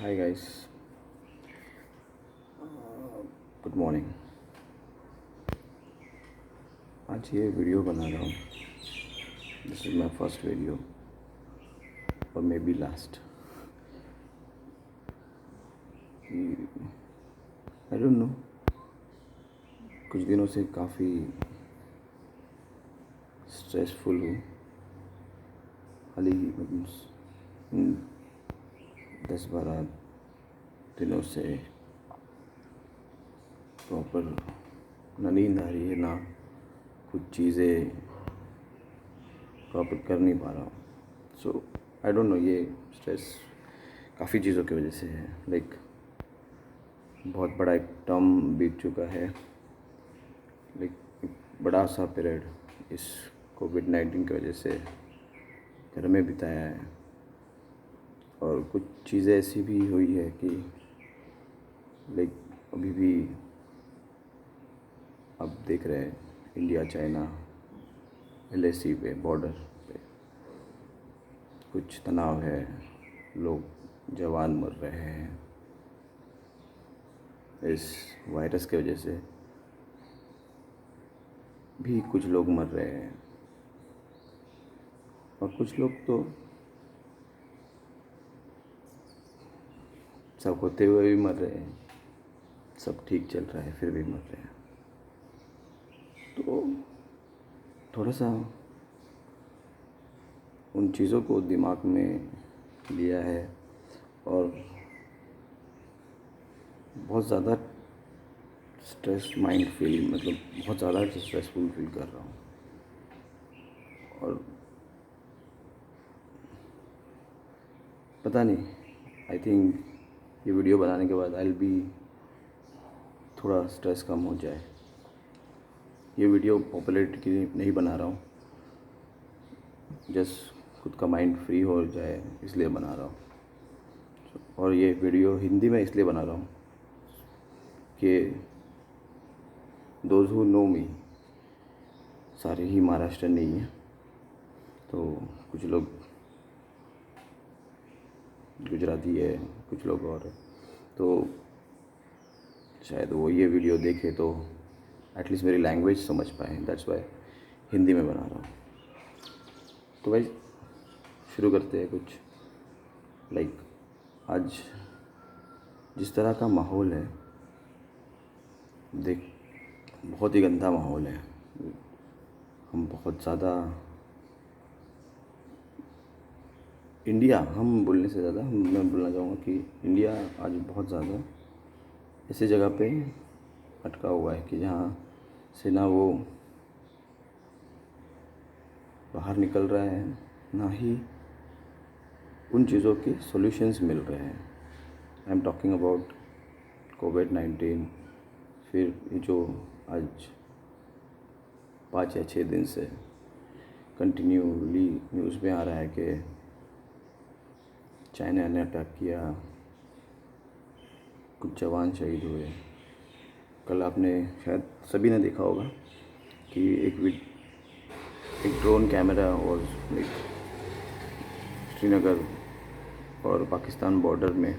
Hi guys, good morning. आज ये video बना रहा हूँ। This is my first video और maybe last. I don't know, कुछ दिनों से काफ़ी स्ट्रेसफुल हूँ। हाल ही 10-12 दिनों से प्रॉपर ना नींद आ रही है, ना कुछ चीज़ें प्रॉपर कर नहीं पा रहा हूँ। सो आई डोंट नो, ये स्ट्रेस काफ़ी चीज़ों की वजह से है। लाइक बहुत बड़ा एक टर्म बीत चुका है। लाइक एक बड़ा सा पीरियड इस कोविड-19 की वजह से घर में बिताया है। और कुछ चीज़ें ऐसी भी हुई है कि लाइक अभी भी आप देख रहे हैं इंडिया चाइना LAC पे बॉर्डर पे कुछ तनाव है, लोग जवान मर रहे हैं इस वायरस की वजह से। भी कुछ लोग मर रहे हैं और कुछ लोग तो सब होते हुए भी मर रहे हैं। सब ठीक चल रहा है फिर भी मर रहे हैं। तो थोड़ा सा उन चीज़ों को दिमाग में लिया है और बहुत ज़्यादा स्ट्रेस माइंड फील, मतलब बहुत ज़्यादा स्ट्रेसफुल फील कर रहा हूँ। और पता नहीं, आई थिंक ये वीडियो बनाने के बाद आई विल बी थोड़ा स्ट्रेस कम हो जाए। ये वीडियो पॉपुलैरिटी के लिए नहीं बना रहा हूँ, जस्ट खुद का माइंड फ्री हो जाए इसलिए बना रहा हूँ। और ये वीडियो हिंदी में इसलिए बना रहा हूँ कि दोज हु नो मी सारे ही महाराष्ट्र नहीं है, तो कुछ लोग गुजराती है, कुछ लोग और है। तो शायद वो ये वीडियो देखे तो एटलीस्ट मेरी लैंग्वेज समझ पाए। दैट्स वाई हिंदी में बना रहा हूँ। तो भाई शुरू करते हैं कुछ। लाइक आज जिस तरह का माहौल है, देख बहुत ही गंदा माहौल है। हम बहुत ज़्यादा इंडिया, हम बोलने से ज़्यादा मैं बोलना चाहूँगा कि इंडिया आज बहुत ज़्यादा ऐसी जगह पे अटका हुआ है कि जहाँ से ना वो बाहर निकल रहा है, ना ही उन चीज़ों के सॉल्यूशंस मिल रहे हैं। आई एम टॉकिंग अबाउट कोविड-19। फिर ये जो आज 5 या 6 दिन से कंटिन्यूली न्यूज़ में आ रहा है कि चाइना ने अटैक किया, कुछ जवान शहीद हुए। कल आपने शायद सभी ने देखा होगा कि एक ड्रोन कैमरा और श्रीनगर और पाकिस्तान बॉर्डर में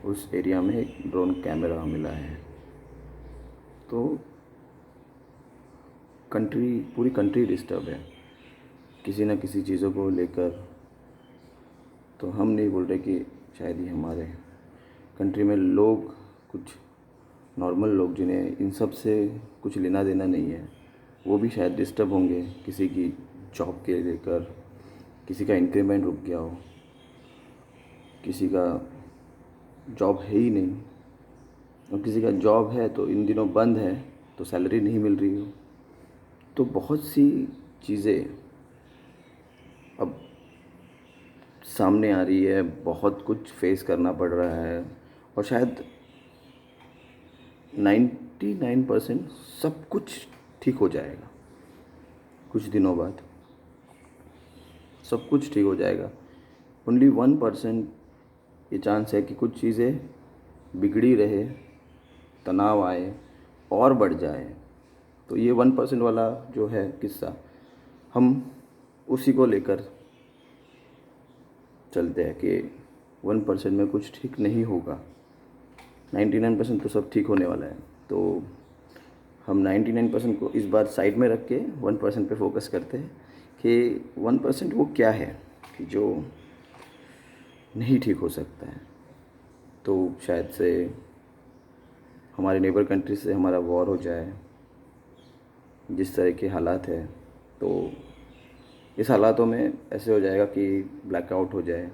उस एरिया में एक ड्रोन कैमरा मिला है। तो पूरी कंट्री डिस्टर्ब है किसी न किसी चीज़ों को लेकर। तो हम नहीं बोल रहे कि शायद ही हमारे कंट्री में लोग, कुछ नॉर्मल लोग जिन्हें इन सब से कुछ लेना देना नहीं है, वो भी शायद डिस्टर्ब होंगे। किसी की जॉब के लेकर, किसी का इंक्रीमेंट रुक गया हो, किसी का जॉब है ही नहीं, और किसी का जॉब है तो इन दिनों बंद है तो सैलरी नहीं मिल रही हो। तो बहुत सी चीज़ें अब सामने आ रही है, बहुत कुछ फेस करना पड़ रहा है। और शायद 99% सब कुछ ठीक हो जाएगा। कुछ दिनों बाद सब कुछ ठीक हो जाएगा। ओनली 1% ये चांस है कि कुछ चीज़ें बिगड़ी रहे, तनाव आए और बढ़ जाए। तो ये 1% वाला जो है किस्सा, हम उसी को लेकर चलते हैं कि 1% में कुछ ठीक नहीं होगा। 99% तो सब ठीक होने वाला है। तो हम 99% को इस बार साइड में रख के 1% पे फोकस करते हैं कि 1% वो क्या है कि जो नहीं ठीक हो सकता है। तो शायद से हमारे नेबर कंट्री से हमारा वॉर हो जाए, जिस तरह के हालात है, तो इस हालातों में ऐसे हो जाएगा कि ब्लैकआउट हो जाए।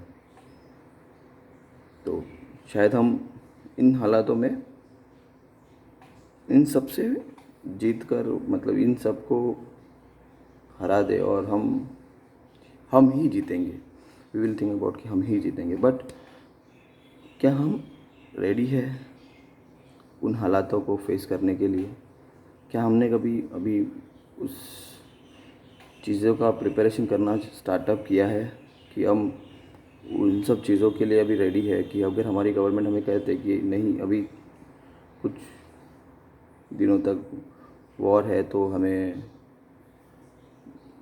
तो शायद हम इन हालातों में इन सब से जीत कर, मतलब इन सब को हरा दे और हम ही जीतेंगे। वी विल थिंक अबाउट कि हम ही जीतेंगे। बट क्या हम रेडी है उन हालातों को फेस करने के लिए? क्या हमने कभी अभी उस चीज़ों का प्रिपरेशन करना स्टार्टअप किया है कि हम उन सब चीज़ों के लिए अभी रेडी है कि अगर हमारी गवर्नमेंट हमें कहते कि नहीं, अभी कुछ दिनों तक वॉर है, तो हमें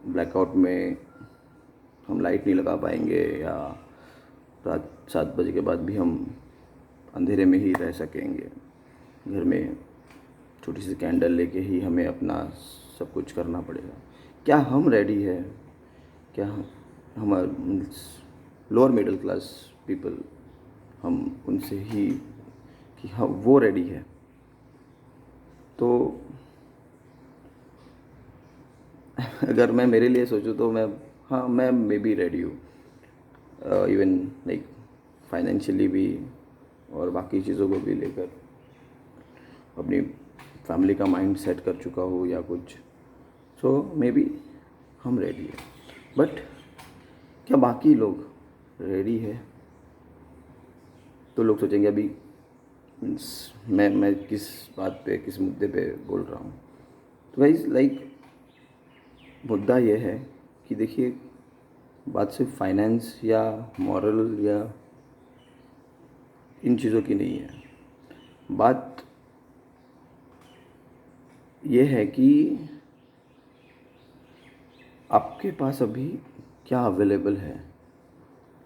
ब्लैकआउट में हम लाइट नहीं लगा पाएंगे, या रात 7 बजे के बाद भी हम अंधेरे में ही रह सकेंगे, घर में छोटी सी कैंडल लेके ही हमें अपना सब कुछ करना पड़ेगा। क्या हम रेडी है? क्या हमारे लोअर मिडिल क्लास पीपल, हम उनसे ही कि हम वो रेडी है? तो अगर मैं मेरे लिए सोचूं तो मैं मे बी रेडी हूँ, इवन लाइक फाइनेंशियली भी और बाकी चीज़ों को भी लेकर अपनी फैमिली का माइंड सेट कर चुका हूँ या कुछ। सो मे बी हम रेडी है। बट क्या बाकी लोग रेडी है? तो लोग सोचेंगे अभी मीन्स मैं किस बात पे, किस मुद्दे पे बोल रहा हूँ। तो गाइस लाइक मुद्दा ये है कि देखिए, बात सिर्फ फाइनेंस या मॉरल या इन चीज़ों की नहीं है। बात ये है कि आपके पास अभी क्या अवेलेबल है।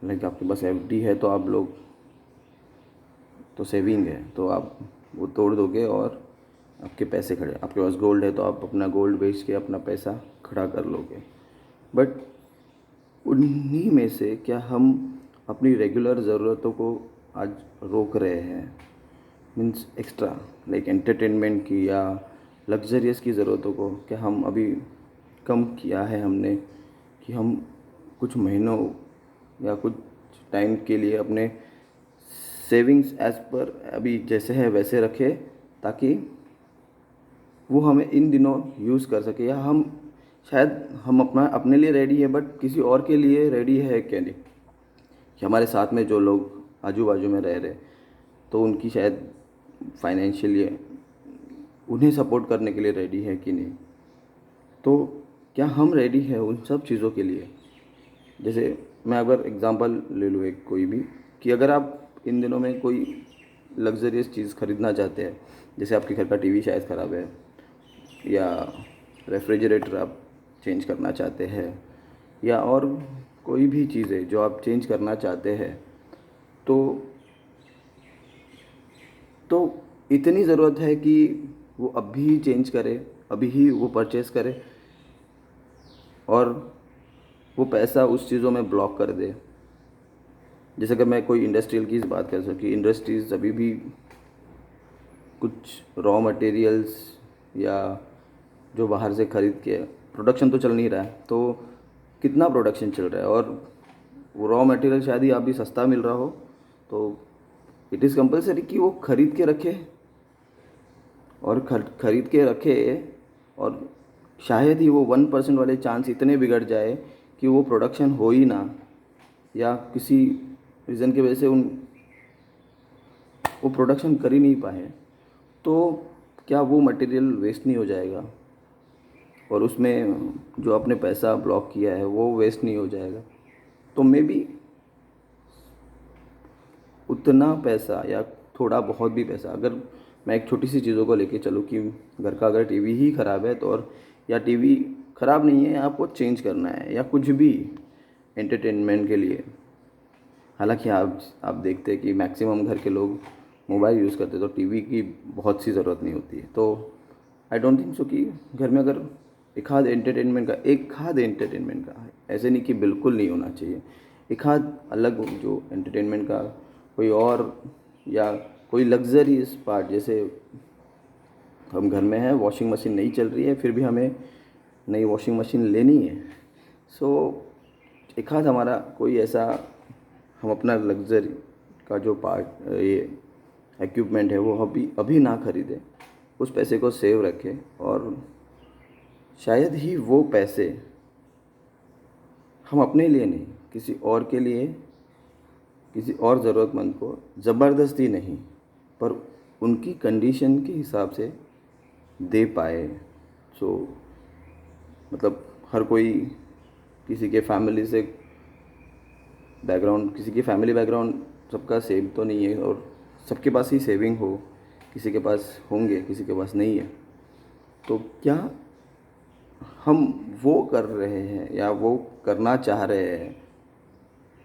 लाइक आपके पास एफडी है तो आप लोग तो सेविंग है तो आप वो तोड़ दोगे और आपके पैसे खड़े। आपके पास गोल्ड है तो आप अपना गोल्ड बेच के अपना पैसा खड़ा कर लोगे। बट उन्हीं में से क्या हम अपनी रेगुलर ज़रूरतों को आज रोक रहे हैं? मीन्स एक्स्ट्रा लाइक एंटरटेनमेंट की या लग्जरियस की ज़रूरतों को क्या हम अभी कम किया है हमने कि हम कुछ महीनों या कुछ टाइम के लिए अपने सेविंग्स एज पर अभी जैसे है वैसे रखें, ताकि वो हमें इन दिनों यूज़ कर सके? या हम शायद हम अपने लिए रेडी है, बट किसी और के लिए रेडी है क्या नहीं? कि हमारे साथ में जो लोग आजू बाजू में रह रहे, तो उनकी शायद फाइनेंशियली उन्हें सपोर्ट करने के लिए रेडी है कि नहीं? तो क्या हम रेडी है उन सब चीज़ों के लिए? जैसे मैं अगर एग्ज़ाम्पल ले लूँ एक कोई भी, कि अगर आप इन दिनों में कोई लग्जरियस चीज़ ख़रीदना चाहते हैं, जैसे आपके घर का टीवी शायद ख़राब है या रेफ्रिजरेटर आप चेंज करना चाहते हैं, या और कोई भी चीज़ है जो आप चेंज करना चाहते हैं, तो इतनी ज़रूरत है कि वो अभी ही चेंज करे, अभी ही वो परचेज़ करे और वो पैसा उस चीज़ों में ब्लॉक कर दे। जैसे कि मैं कोई इंडस्ट्रियल की बात कर सकूँ कि इंडस्ट्रीज़ अभी भी कुछ रॉ मटेरियल्स या जो बाहर से ख़रीद के, प्रोडक्शन तो चल नहीं रहा है, तो कितना प्रोडक्शन चल रहा है और वो रॉ मटेरियल शायद ही आप भी सस्ता मिल रहा हो, तो इट इज़ कंपलसरी कि वो ख़रीद के रखे और ख़रीद के रखे। और शायद ही वो 1% वाले चांस इतने बिगड़ जाए कि वो प्रोडक्शन हो ही ना, या किसी रीज़न की वजह से वो प्रोडक्शन कर ही नहीं पाए, तो क्या वो मटेरियल वेस्ट नहीं हो जाएगा? और उसमें जो आपने पैसा ब्लॉक किया है वो वेस्ट नहीं हो जाएगा? तो मे बी उतना पैसा या थोड़ा बहुत भी पैसा, अगर मैं एक छोटी सी चीज़ों को लेके चलूँ कि घर का अगर टीवी ही ख़राब है तो, और या टीवी ख़राब नहीं है, आपको चेंज करना है या कुछ भी एंटरटेनमेंट के लिए, हालांकि आप देखते हैं कि मैक्सिमम घर के लोग मोबाइल यूज़ करते हैं, तो टीवी की बहुत सी ज़रूरत नहीं होती है। तो आई डोंट थिंक सो कि घर में अगर एक आध एंटरटेनमेंट का है, ऐसे नहीं कि बिल्कुल नहीं होना चाहिए, एक आध अलग जो एंटरटेनमेंट का कोई और, या कोई लग्जरीज पार्ट, जैसे हम घर में हैं, वॉशिंग मशीन नहीं चल रही है, फिर भी हमें नई वॉशिंग मशीन लेनी है। सो एक आध हमारा कोई ऐसा, हम अपना लग्जरी का जो पार्ट, ये इक्विपमेंट है, वो अभी अभी ना खरीदें, उस पैसे को सेव रखें, और शायद ही वो पैसे हम अपने लिए नहीं, किसी और के लिए, किसी और ज़रूरतमंद को ज़बरदस्ती नहीं, पर उनकी कंडीशन के हिसाब से दे पाए। सो मतलब हर कोई, किसी के फैमिली से बैकग्राउंड, किसी की फैमिली बैकग्राउंड सबका सेम तो नहीं है, और सबके पास ही सेविंग हो, किसी के पास होंगे, किसी के पास नहीं है। तो क्या हम वो कर रहे हैं या वो करना चाह रहे हैं?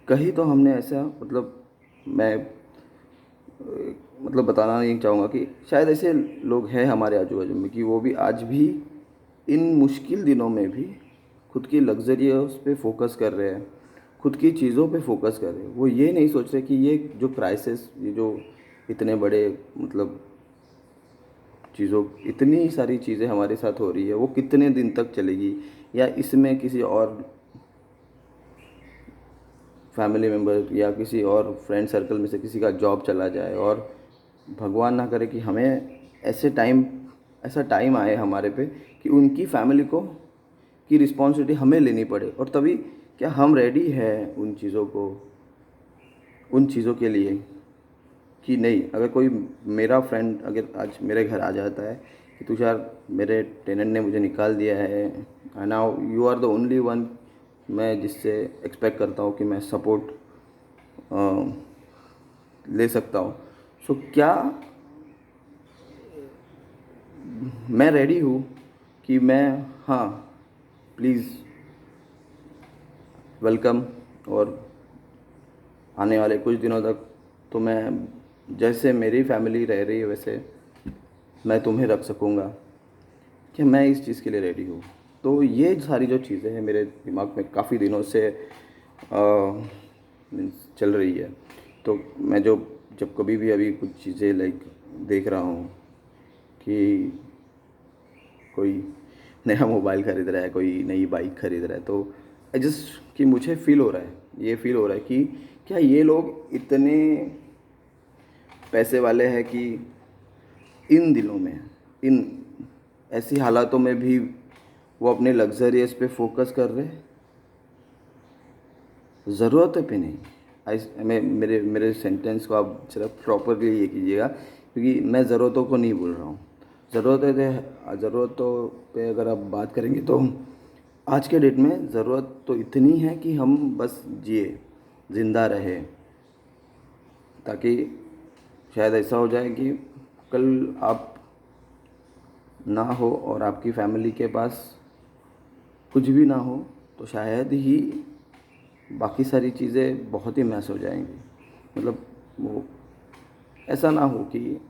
कहीं तो हमने ऐसा, मतलब मैं मतलब बताना नहीं चाहूँगा कि शायद ऐसे लोग हैं हमारे आजू बाजू में कि वो भी आज भी इन मुश्किल दिनों में भी खुद की लग्जरियस पे फोकस कर रहे हैं, खुद की चीज़ों पे फोकस कर रहे हैं। वो ये नहीं सोच रहे कि ये जो क्राइसिस, ये जो इतने बड़े, मतलब चीज़ों, इतनी सारी चीज़ें हमारे साथ हो रही है, वो कितने दिन तक चलेगी, या इसमें किसी और फैमिली मेम्बर या किसी और फ्रेंड सर्कल में से किसी का जॉब चला जाए, और भगवान ना करे कि हमें ऐसा टाइम आए हमारे पे कि उनकी फैमिली को की रिस्पॉन्सिबिलिटी हमें लेनी पड़े, और तभी क्या हम रेडी हैं उन चीज़ों के लिए कि नहीं? अगर कोई मेरा फ्रेंड अगर आज मेरे घर आ जाता है कि तुषार, मेरे टेनेंट ने मुझे निकाल दिया है, now you are the only one मैं जिससे एक्सपेक्ट करता हूँ कि मैं सपोर्ट ले सकता हूँ। सो क्या मैं रेडी हूँ कि मैं, हाँ, प्लीज़ वेलकम, और आने वाले कुछ दिनों तक तो मैं, जैसे मेरी फैमिली रह रही है वैसे मैं तुम्हें रख सकूँगा, कि मैं इस चीज़ के लिए रेडी हूँ। तो ये सारी जो चीज़ें हैं मेरे दिमाग में काफ़ी दिनों से चल रही है। तो मैं जब कभी भी अभी कुछ चीज़ें लाइक देख रहा हूँ कि कोई नया मोबाइल ख़रीद रहा है, कोई नई बाइक ख़रीद रहा है, तो आई जस्ट कि मुझे फ़ील हो रहा है, ये फ़ील हो रहा है कि क्या ये लोग इतने पैसे वाले हैं कि इन दिनों में, इन ऐसी हालातों में भी वो अपने लग्जरियस पे फोकस कर रहे हैं, ज़रूरत पे नहीं। मैं मेरे सेंटेंस को आप जरा प्रॉपरली ये कीजिएगा, क्योंकि मैं ज़रूरतों को नहीं बोल रहा हूँ। ज़रूरतों पे अगर आप बात करेंगे तो आज के डेट में ज़रूरत तो इतनी है कि हम बस जिए, ज़िंदा रहे, ताकि शायद ऐसा हो जाए कि कल आप ना हो और आपकी फैमिली के पास कुछ भी ना हो, तो शायद ही बाकी सारी चीज़ें बहुत ही मैस हो जाएंगी। मतलब वो ऐसा ना हो कि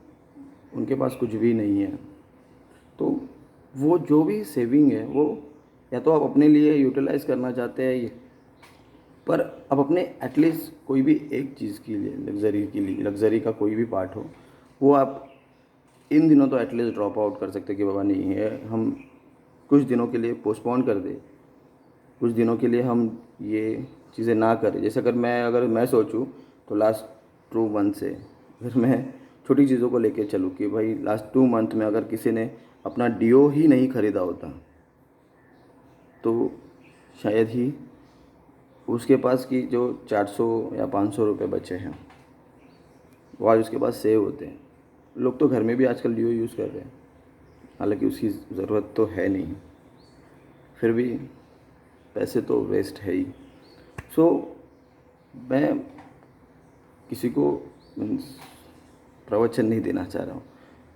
उनके पास कुछ भी नहीं है, तो वो जो भी सेविंग है वो या तो आप अपने लिए यूटिलाइज़ करना चाहते हैं ये, पर आप अपने एटलीस्ट कोई भी एक चीज़ के लिए, लग्जरी का कोई भी पार्ट हो, वो आप इन दिनों तो एटलीस्ट ड्रॉप आउट कर सकते कि बाबा नहीं है, हम कुछ दिनों के लिए पोस्टपोन कर दें, कुछ दिनों के लिए हम ये चीज़ें ना करें। जैसे अगर मैं सोचूं तो लास्ट 2 मंथ से अगर मैं छोटी चीज़ों को लेके चलूँ कि भाई लास्ट 2 मंथ में अगर किसी ने अपना डीओ ही नहीं ख़रीदा होता, तो शायद ही उसके पास की जो 400 या 500 रुपये बचे हैं वो आज उसके पास सेव होते हैं। लोग तो घर में भी आजकल डीओ यूज़ कर रहे हैं, हालांकि उसकी ज़रूरत तो है नहीं, फिर भी पैसे तो वेस्ट है ही। सो मैं किसी को मीन्स प्रवचन नहीं देना चाह रहा हूँ।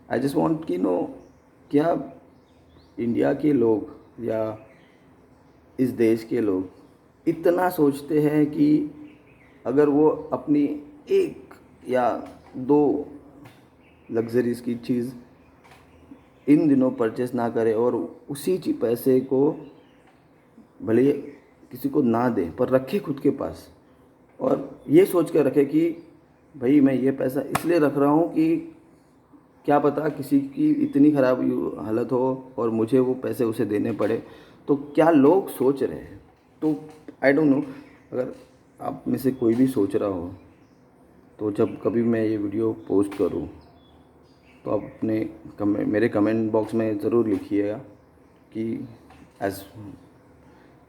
आई जस्ट वॉन्ट कि नो, क्या इंडिया के लोग या इस देश के लोग इतना सोचते हैं कि अगर वो अपनी एक या दो लग्जरीज की चीज़ इन दिनों परचेस ना करे और उसी पैसे को भले किसी को ना दे पर रखे खुद के पास, और ये सोच कर रखे कि भाई मैं ये पैसा इसलिए रख रहा हूँ कि क्या पता किसी की इतनी ख़राब हालत हो और मुझे वो पैसे उसे देने पड़े, तो क्या लोग सोच रहे हैं। तो आई डोंट नो, अगर आप में से कोई भी सोच रहा हो तो जब कभी मैं ये वीडियो पोस्ट करूँ तो आप अपने मेरे कमेंट बॉक्स में ज़रूर लिखिएगा कि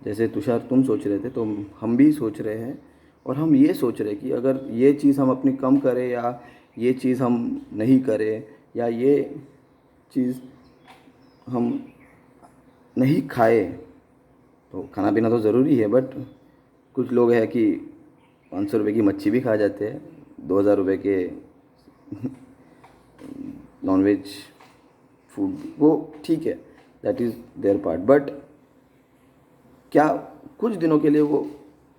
जैसे तुषार तुम सोच रहे थे तो हम भी सोच रहे हैं, और हम ये सोच रहे हैं कि अगर ये चीज़ हम अपनी कम करें या ये चीज़ हम नहीं करें या ये चीज़ हम नहीं खाए, तो खाना पीना तो ज़रूरी है, बट कुछ लोग हैं कि 500 रुपये की मच्छी भी खा जाते हैं, 2000 रुपये के नॉनवेज फूड, वो ठीक है, that is there part, but क्या कुछ दिनों के लिए वो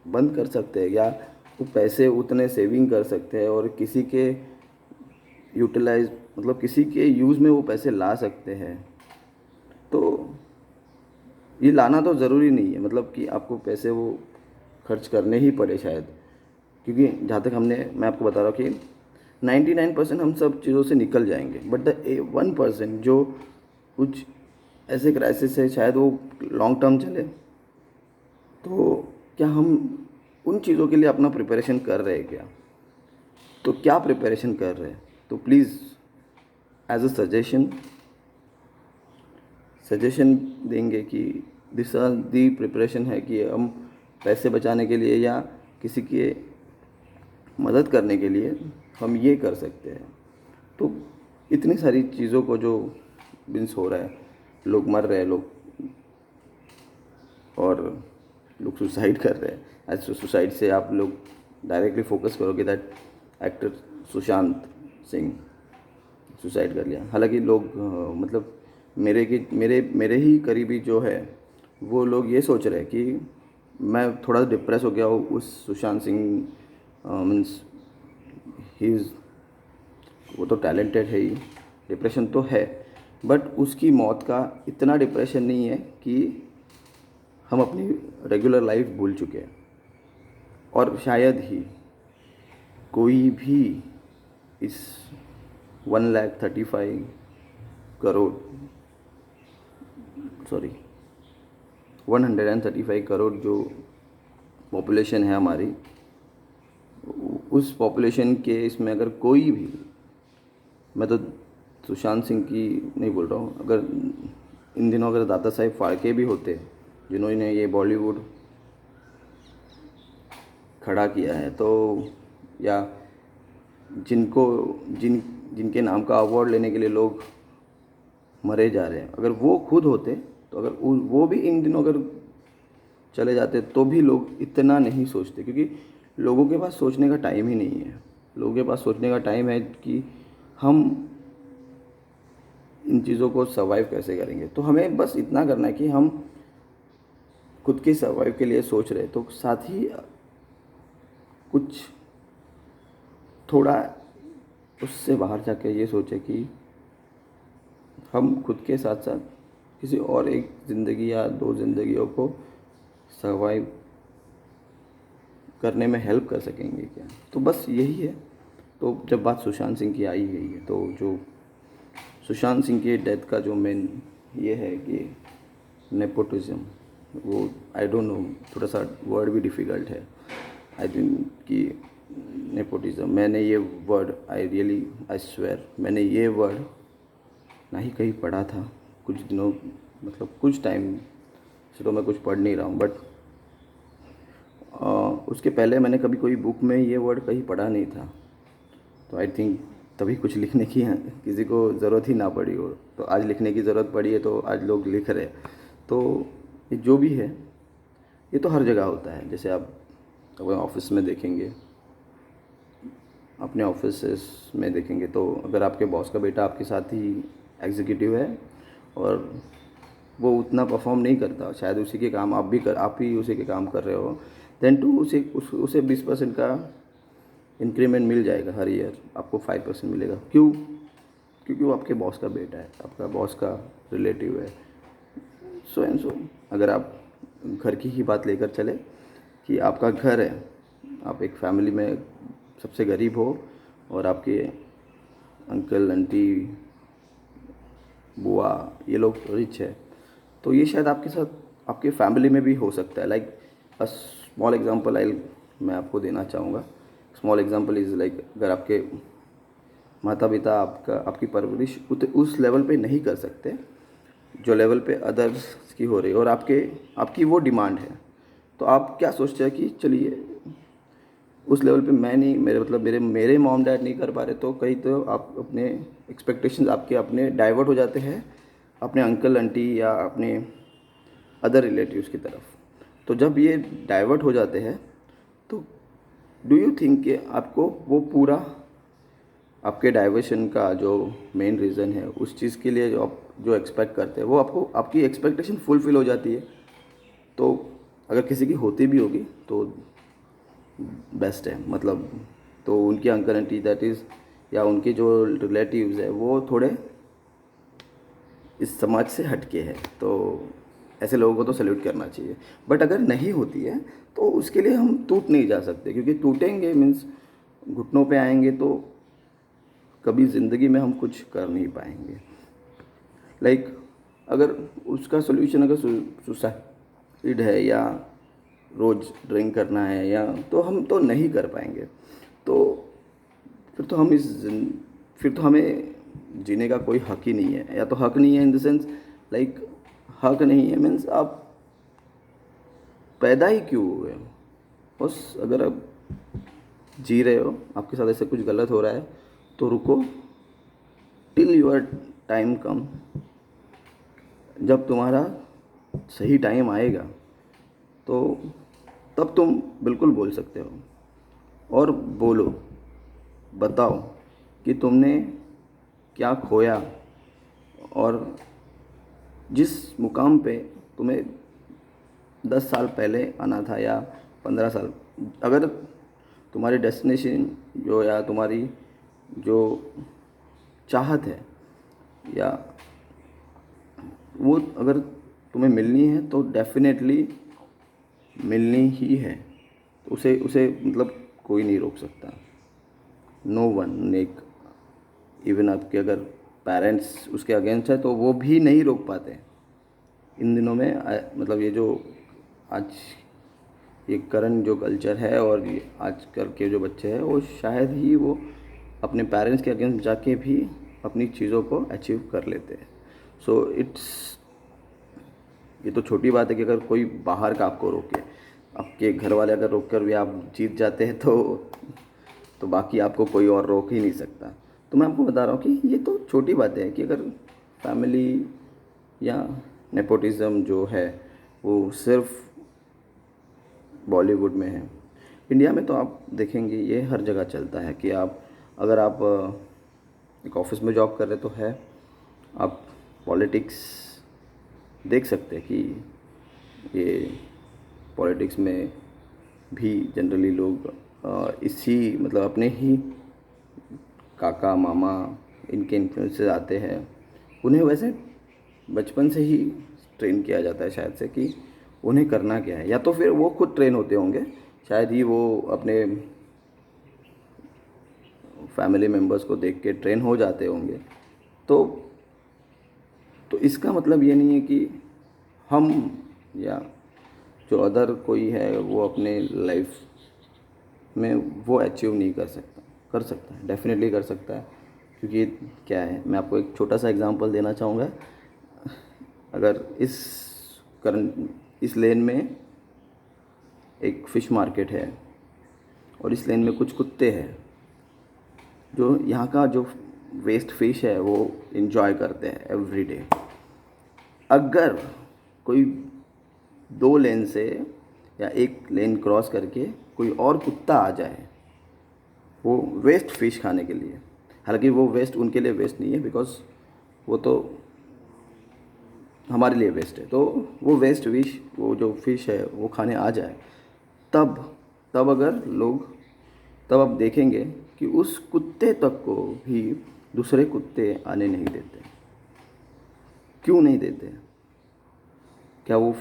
बंद कर सकते हैं, या वो पैसे उतने सेविंग कर सकते हैं और किसी के यूटिलाइज मतलब किसी के यूज़ में वो पैसे ला सकते हैं। तो ये लाना तो ज़रूरी नहीं है, मतलब कि आपको पैसे वो खर्च करने ही पड़े शायद, क्योंकि जहाँ तक मैं आपको बता रहा हूँ कि 99% हम सब चीज़ों से निकल जाएंगे, बट द 1% जो कुछ ऐसे क्राइसिस है शायद वो लॉन्ग टर्म चले, तो क्या हम उन चीज़ों के लिए अपना प्रिपरेशन कर रहे हैं क्या? तो क्या प्रिपरेशन कर रहे हैं? तो प्लीज़ एज अ सजेशन देंगे कि दिस आर दी प्रिपरेशन है कि हम पैसे बचाने के लिए या किसी के मदद करने के लिए हम ये कर सकते हैं। तो इतनी सारी चीज़ों को जो बिन्स हो रहा है, लोग मर रहे हैं, लोग सुसाइड कर रहे हैं। ऐसे सुसाइड से आप लोग डायरेक्टली फोकस करोगे that actor Sushant Singh suicide कर लिया, हालांकि लोग मतलब मेरे ही करीबी जो है वो लोग ये सोच रहे हैं कि मैं थोड़ा डिप्रेस हो गया हूँ उस Sushant Singh means he is, वो तो टैलेंटेड है ही, डिप्रेशन तो है, बट उसकी मौत का इतना डिप्रेशन नहीं है कि हम अपनी रेगुलर लाइफ भूल चुके हैं। और शायद ही कोई भी इस 1,35 करोड़ 135 करोड़ जो पॉपुलेशन है हमारी, उस पॉपुलेशन के इसमें अगर कोई भी, मैं तो सुशांत सिंह की नहीं बोल रहा हूँ, अगर इन दिनों अगर दादा साहेब फाल्के भी होते जिन्होंने ये बॉलीवुड खड़ा किया है, तो या जिनके नाम का अवार्ड लेने के लिए लोग मरे जा रहे हैं, अगर वो खुद होते, तो अगर वो भी इन दिनों अगर चले जाते तो भी लोग इतना नहीं सोचते, क्योंकि लोगों के पास सोचने का टाइम ही नहीं है। लोगों के पास सोचने का टाइम है कि हम इन चीज़ों को सर्वाइव कैसे करेंगे। तो हमें बस इतना करना है कि हम खुद के सर्वाइव के लिए सोच रहे, तो साथ ही कुछ थोड़ा उससे बाहर जाके ये सोचे कि हम खुद के साथ साथ किसी और एक ज़िंदगी या दो ज़िंदगियों को सर्वाइव करने में हेल्प कर सकेंगे क्या। तो बस यही है। तो जब बात सुशांत सिंह की आई गई है, तो जो सुशांत सिंह के डेथ का जो मेन ये है कि नेपोटिज्म, वो आई डोंट नो, थोड़ा सा वर्ड भी डिफ़िकल्ट है आई थिंक कि नेपोटिज्म, मैंने ये वर्ड आई स्वेयर मैंने ये वर्ड ना ही कहीं पढ़ा था कुछ दिनों, मतलब कुछ टाइम से तो मैं कुछ पढ़ नहीं रहा हूँ, बट उसके पहले मैंने कभी कोई बुक में ये वर्ड कहीं पढ़ा नहीं था। तो आई थिंक तभी कुछ लिखने की किसी को ज़रूरत ही ना पड़ी हो, तो आज लिखने की ज़रूरत पड़ी है, तो आज लोग लिख रहे हैं। तो ये जो भी है ये तो हर जगह होता है। जैसे आप अपने ऑफिस में देखेंगे, अपने ऑफिस में देखेंगे, तो अगर आपके बॉस का बेटा आपके साथ ही एग्जीक्यूटिव है और वो उतना परफॉर्म नहीं करता, शायद उसी के काम आप ही उसी के काम कर रहे हो, देन टू उसे 20% का इंक्रीमेंट मिल जाएगा हर ईयर, आपको 5% मिलेगा। क्यों? क्योंकि वो आपके बॉस का बेटा है, आपका बॉस का रिलेटिव है, सो एंड सो। अगर आप घर की ही बात लेकर चले कि आपका घर है, आप एक फैमिली में सबसे गरीब हो और आपके अंकल आंटी बुआ ये लोग रिच है, तो ये शायद आपके साथ आपके फैमिली में भी हो सकता है। Like a small example I मैं आपको देना चाहूँगा। स्मॉल एग्जांपल इज़ लाइक, अगर आपके माता पिता आपकी परवरिश उस लेवल पे नहीं कर सकते जो लेवल पे अदर्स की हो रही है, और आपकी वो डिमांड है, तो आप क्या सोचते हैं कि चलिए उस लेवल पे मैं नहीं, मेरे मॉम डैड नहीं कर पा रहे, तो कहीं तो आप अपने एक्सपेक्टेशंस आपके अपने डाइवर्ट हो जाते हैं अपने अंकल आंटी या अपने अदर रिलेटिव्स की तरफ। तो जब ये डाइवर्ट हो जाते हैं, तो डू यू थिंक कि आपको वो पूरा आपके डाइवर्शन का जो मेन रीज़न है उस चीज़ के लिए जो एक्सपेक्ट करते हैं वो आपकी एक्सपेक्टेशन फुलफ़िल हो जाती है? तो अगर किसी की होती भी होगी तो बेस्ट है, तो उनके अंकल आंटी दैट इज़ या उनके जो रिलेटिव्स है वो थोड़े इस समाज से हटके है, तो ऐसे लोगों को तो सैल्यूट करना चाहिए। बट अगर नहीं होती है तो उसके लिए हम टूट नहीं जा सकते, क्योंकि टूटेंगे मीन्स घुटनों पे आएंगे तो कभी ज़िंदगी में हम कुछ कर नहीं पाएंगे। लाइक अगर उसका सोल्यूशन अगर सुसाइड है या रोज़ ड्रिंक करना है, या तो हम तो नहीं कर पाएंगे। तो फिर तो हमें जीने का कोई हक ही नहीं है, या तो हक नहीं है इन द सेंस लाइक हक नहीं है मीन्स आप पैदा ही क्यों हुए हो? बस अगर आप जी रहे हो, आपके साथ ऐसे कुछ गलत हो रहा है, तो रुको टिल योर टाइम कम। जब तुम्हारा सही टाइम आएगा तो तब तुम बिल्कुल बोल सकते हो, और बोलो, बताओ कि तुमने क्या खोया, और जिस मुकाम पे तुम्हें 10 साल पहले आना था या 15 साल, अगर तुम्हारी डेस्टिनेशन या तुम्हारी जो चाहत है या वो अगर तुम्हें मिलनी है तो डेफिनेटली मिलनी ही है, तो उसे उसे कोई नहीं रोक सकता। नो वन, एक इवन आपके अगर पेरेंट्स उसके अगेंस्ट है तो वो भी नहीं रोक पाते। इन दिनों में ये जो आज ये करंट जो कल्चर है और ये आजकल के जो बच्चे हैं वो शायद ही वो अपने पेरेंट्स के अगेंस्ट जाके भी अपनी चीज़ों को अचीव कर लेते हैं। सो ये तो छोटी बात है कि अगर कोई बाहर का आपको रोके, आपके घर वाले अगर रोक कर भी आप जीत जाते हैं तो बाकी आपको कोई और रोक ही नहीं सकता। तो मैं आपको बता रहा हूँ कि ये तो छोटी बात है कि अगर फैमिली या नेपोटिज़म जो है वो सिर्फ बॉलीवुड में है। इंडिया में तो आप देखेंगे ये हर जगह चलता है कि अगर आप एक ऑफिस में जॉब कर रहे तो है, आप पॉलिटिक्स देख सकते हैं कि ये पॉलिटिक्स में भी जनरली लोग इसी अपने ही काका मामा इनके इन्फ्लुएंस से आते हैं। उन्हें वैसे बचपन से ही ट्रेन किया जाता है शायद से कि उन्हें करना क्या है, या तो फिर वो खुद ट्रेन होते होंगे, शायद ही वो अपने फैमिली मेम्बर्स को देख के ट्रेन हो जाते होंगे। तो इसका मतलब ये नहीं है कि हम या जो अदर कोई है वो अपने लाइफ में वो अचीव नहीं कर सकता है, डेफिनेटली कर सकता है। क्योंकि क्या है, मैं आपको एक छोटा सा एग्जांपल देना चाहूँगा। अगर इस लेन में एक फ़िश मार्केट है और इस लेन में कुछ कुत्ते हैं जो यहाँ का जो वेस्ट फिश है वो इन्जॉय करते हैं एवरी डे। अगर कोई 2 लेन से या 1 लेन क्रॉस करके कोई और कुत्ता आ जाए वो वेस्ट फिश खाने के लिए, हालांकि वो वेस्ट उनके लिए वेस्ट नहीं है बिकॉज वो तो हमारे लिए वेस्ट है, तो वो वेस्ट फिश, वो जो फिश है वो खाने आ जाए, तब तब अगर लोग तब आप देखेंगे कि उस कुत्ते तक को भी दूसरे कुत्ते आने नहीं देते। क्यों नहीं देते? क्या वो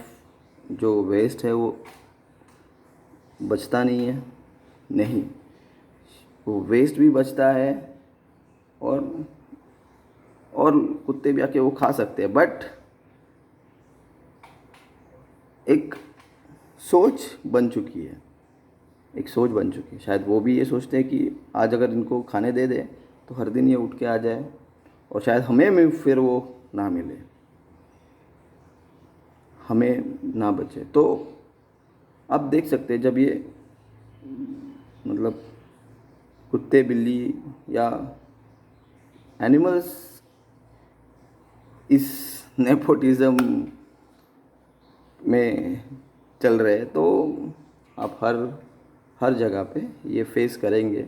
जो वेस्ट है वो बचता नहीं है? नहीं, वो वेस्ट भी बचता है और कुत्ते भी आके वो खा सकते हैं। बट एक सोच बन चुकी है, शायद वो भी ये सोचते हैं कि आज अगर इनको खाने दे दे तो हर दिन ये उठ के आ जाए और शायद हमें में फिर वो ना मिले, हमें ना बचे। तो आप देख सकते हैं जब ये मतलब कुत्ते बिल्ली या एनिमल्स इस नेपोटिज्म में चल रहे हैं तो आप हर जगह पे ये फेस करेंगे,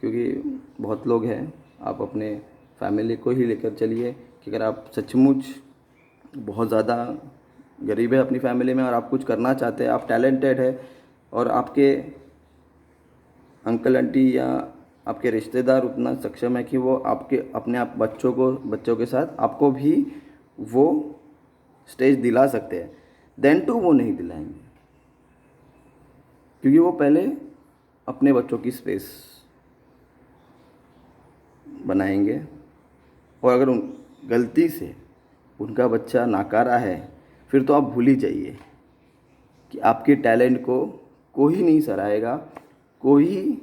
क्योंकि बहुत लोग हैं। आप अपने फैमिली को ही लेकर चलिए कि अगर आप सचमुच बहुत ज़्यादा गरीब है अपनी फैमिली में और आप कुछ करना चाहते हैं, आप टैलेंटेड है और आपके अंकल आंटी या आपके रिश्तेदार उतना सक्षम है कि वो आपके अपने आप बच्चों के साथ आपको भी वो स्टेज दिला सकते हैं, देन टू वो नहीं दिलाएंगे, क्योंकि वो पहले अपने बच्चों की स्पेस बनाएंगे। और अगर उन गलती से उनका बच्चा नाकारा है फिर तो आप भूल ही जाइए कि आपके टैलेंट को कोई नहीं सराहेगा, कोई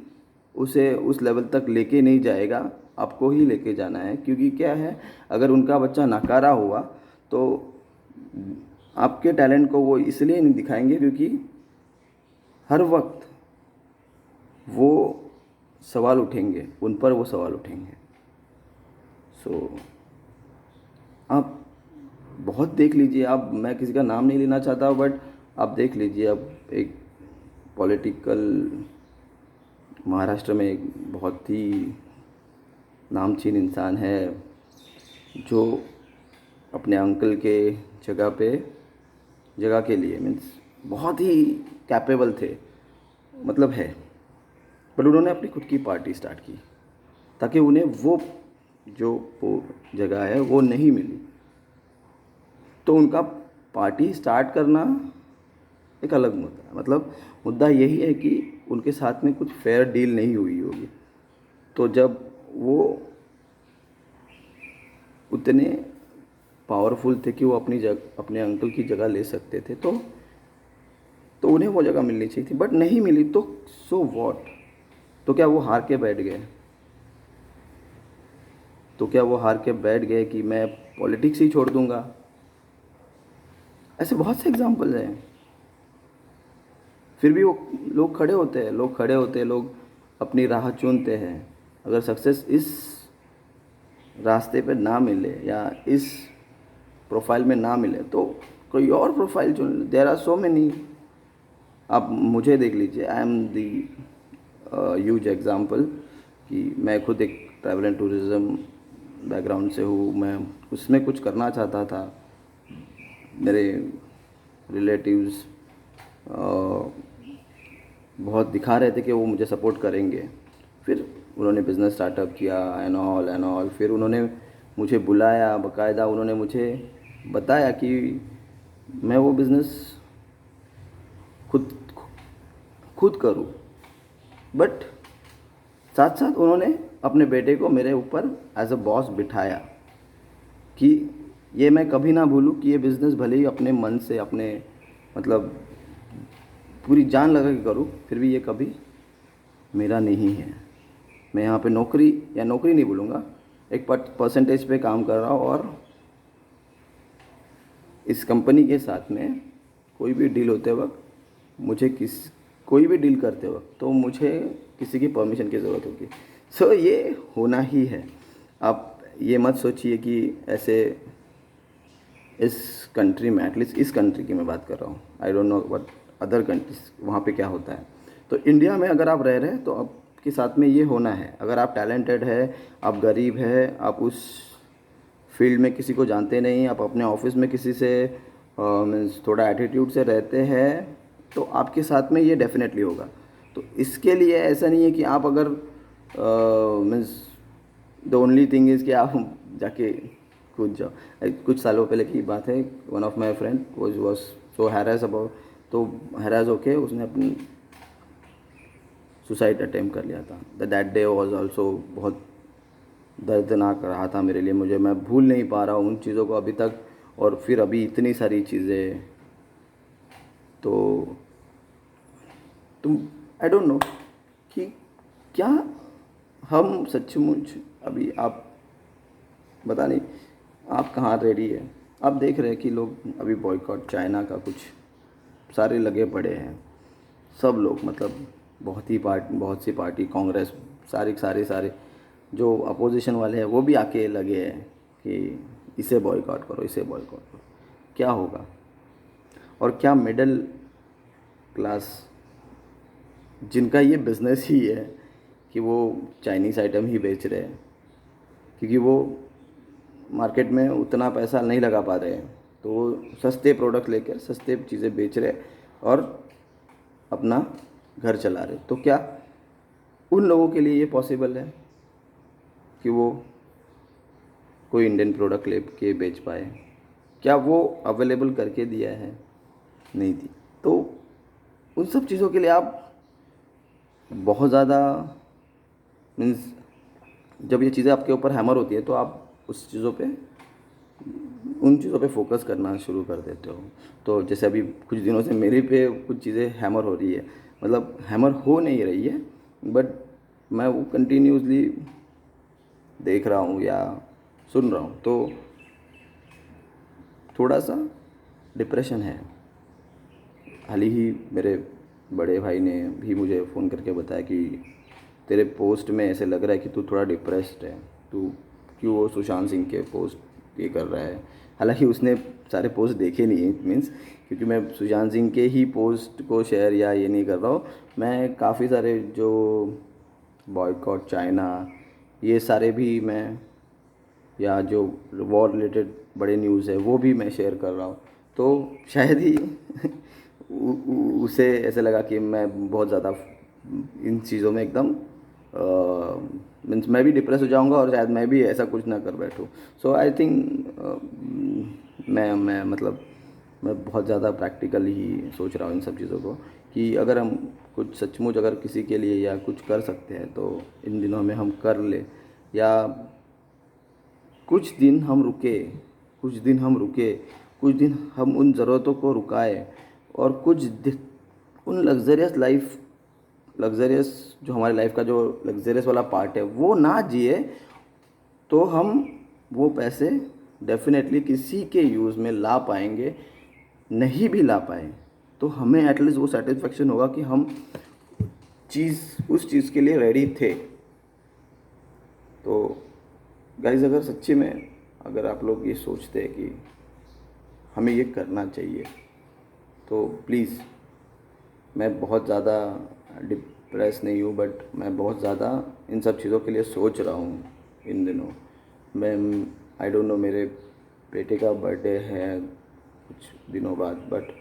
उसे उस लेवल तक लेके नहीं जाएगा, आपको ही लेके जाना है। क्योंकि क्या है, अगर उनका बच्चा नाकारा हुआ तो आपके टैलेंट को वो इसलिए नहीं दिखाएंगे क्योंकि हर वक्त वो सवाल उठेंगे, उन पर वो सवाल उठेंगे। सो आप बहुत देख लीजिए, आप, मैं किसी का नाम नहीं लेना चाहता बट आप देख लीजिए। अब एक पॉलिटिकल महाराष्ट्र में एक बहुत ही नामचीन इंसान है जो अपने अंकल के जगह के लिए मीन्स बहुत ही कैपेबल थे, मतलब है, बट उन्होंने अपनी खुद की पार्टी स्टार्ट की ताकि उन्हें वो जगह है वो नहीं मिली। तो उनका पार्टी स्टार्ट करना एक अलग मुद्दा है, मतलब मुद्दा यही है कि उनके साथ में कुछ फेयर डील नहीं हुई होगी। तो जब वो उतने पावरफुल थे कि वो अपने अंकल की जगह ले सकते थे तो उन्हें वो जगह मिलनी चाहिए थी, बट नहीं मिली। तो सो व्हाट? तो क्या वो हार के बैठ गए? कि मैं पॉलिटिक्स ही छोड़ दूंगा? ऐसे बहुत से एग्जाम्पल हैं। फिर भी वो लोग खड़े होते हैं, लोग अपनी राह चुनते हैं। अगर सक्सेस इस रास्ते पे ना मिले या इस प्रोफाइल में ना मिले तो कोई और प्रोफाइल चुन ले। There are so many. आप मुझे देख लीजिए, I am the huge example कि मैं खुद एक ट्रैवल एंड टूरिज़्म बैकग्राउंड से हूँ। मैं उसमें कुछ करना चाहता था। मेरे रिलेटिव्स बहुत दिखा रहे थे कि वो मुझे सपोर्ट करेंगे। फिर उन्होंने बिज़नेस स्टार्टअप किया एंड ऑल। फिर उन्होंने मुझे बुलाया बाकायदा, उन्होंने मुझे बताया कि मैं वो बिज़नेस खुद करूं। बट साथ साथ उन्होंने अपने बेटे को मेरे ऊपर एज अ बॉस बिठाया कि ये मैं कभी ना भूलूं कि ये बिज़नेस भले ही अपने मन से, अपने मतलब पूरी जान लगा के करूं, फिर भी ये कभी मेरा नहीं है। मैं यहाँ पे नौकरी नहीं बोलूँगा, एक परसेंटेज पे काम कर रहा हूँ। और इस कंपनी के साथ में कोई भी डील होते वक्त कोई भी डील करते वक्त तो मुझे किसी की परमिशन की ज़रूरत होगी। सो ये होना ही है। आप ये मत सोचिए कि ऐसे इस कंट्री में, एटलीस्ट इस कंट्री की मैं बात कर रहा हूँ, आई don't no but other countries वहाँ पे क्या होता है। तो इंडिया में अगर आप रह रहे हैं तो आपके साथ में ये होना है। अगर आप टैलेंटेड है, आप गरीब है, आप उस फील्ड में किसी को जानते नहीं, आप अपने ऑफिस में किसी से मीन्स थोड़ा एटीट्यूड से रहते हैं, तो आपके साथ में ये डेफिनेटली होगा। तो इसके लिए ऐसा नहीं है कि आप अगर means the only thing is कि आप जाके कूद जाओ। कुछ सालों पहले की बात है, one of my friend was so harass about, तो हैरास होके उसने अपनी सुसाइड अटेम्प्ट कर लिया था। दैट डे वॉज ऑल्सो बहुत दर्दनाक रहा था मेरे लिए। मैं भूल नहीं पा रहा हूँ उन चीज़ों को अभी तक। और फिर अभी इतनी सारी चीज़ें, तो तुम आई डोंट नो कि क्या हम सचमुच अभी, आप बता नहीं आप कहाँ रेडी है। आप देख रहे हैं कि लोग अभी बॉयकॉट चाइना का कुछ सारे लगे पड़े हैं, सब लोग, मतलब बहुत सी पार्टी, कांग्रेस, सारे जो अपोजिशन वाले हैं वो भी आके लगे हैं कि इसे बॉयकॉट करो, इसे बॉयकॉट करो। क्या होगा? और क्या मिडिल क्लास जिनका ये बिज़नेस ही है कि वो चाइनीज़ आइटम ही बेच रहे हैं, क्योंकि वो मार्केट में उतना पैसा नहीं लगा पा रहे हैं, तो वो सस्ते प्रोडक्ट लेकर सस्ते चीज़ें बेच रहे और अपना घर चला रहे। तो क्या उन लोगों के लिए ये पॉसिबल है कि वो कोई इंडियन प्रोडक्ट ले के बेच पाए? क्या वो अवेलेबल करके दिया है? नहीं दी। तो उन सब चीज़ों के लिए आप बहुत ज़्यादा मीन्स जब ये चीज़ें आपके ऊपर हैमर होती है तो आप उन चीज़ों पे फोकस करना शुरू कर देते हो। तो जैसे अभी कुछ दिनों से मेरे पे कुछ चीज़ें हैमर हो रही है, मतलब हैमर हो नहीं रही है, बट मैं वो कंटिन्यूसली देख रहा हूँ या सुन रहा हूँ, तो थोड़ा सा डिप्रेशन है। हाल ही मेरे बड़े भाई ने भी मुझे फ़ोन करके बताया कि तेरे पोस्ट में ऐसे लग रहा है कि तू थोड़ा डिप्रेस्ड है, तू क्यों वो सुशांत सिंह के पोस्ट ये कर रहा है। हालांकि उसने सारे पोस्ट देखे नहीं है, मीन्स क्योंकि मैं सुशांत सिंह के ही पोस्ट को शेयर या ये नहीं कर रहा हूँ। मैं काफ़ी सारे जो बॉयकॉट चाइना ये सारे भी मैं, या जो वॉर रिलेटेड बड़े न्यूज़ है वो भी मैं शेयर कर रहा हूँ। तो शायद ही उसे ऐसे लगा कि मैं बहुत ज़्यादा इन चीज़ों में एकदम मीन्स मैं भी डिप्रेस हो जाऊंगा और शायद मैं भी ऐसा कुछ ना कर बैठूं। सो आई थिंक मैं मतलब मैं बहुत ज़्यादा प्रैक्टिकल ही सोच रहा हूँ इन सब चीज़ों को, कि अगर हम कुछ सचमुच अगर किसी के लिए या कुछ कर सकते हैं तो इन दिनों में हम कर ले, या कुछ दिन हम रुके, कुछ दिन हम उन ज़रूरतों को रुकाए, और उन लग्जरियस जो हमारी लाइफ का जो लग्जरियस वाला पार्ट है वो ना जिए, तो हम वो पैसे डेफिनेटली किसी के यूज़ में ला पाएंगे। नहीं भी ला पाए तो हमें एटलीस्ट वो सेटिस्फेक्शन होगा कि हम उस चीज़ के लिए रेडी थे। तो गाइस, अगर सच्ची में अगर आप लोग ये सोचते हैं कि हमें ये करना चाहिए, तो प्लीज़, मैं बहुत ज़्यादा डिप्रेस नहीं हूँ, बट मैं बहुत ज़्यादा इन सब चीज़ों के लिए सोच रहा हूँ इन दिनों। मैं आई डोंट नो, मेरे बेटे का बर्थडे है कुछ दिनों बाद, बट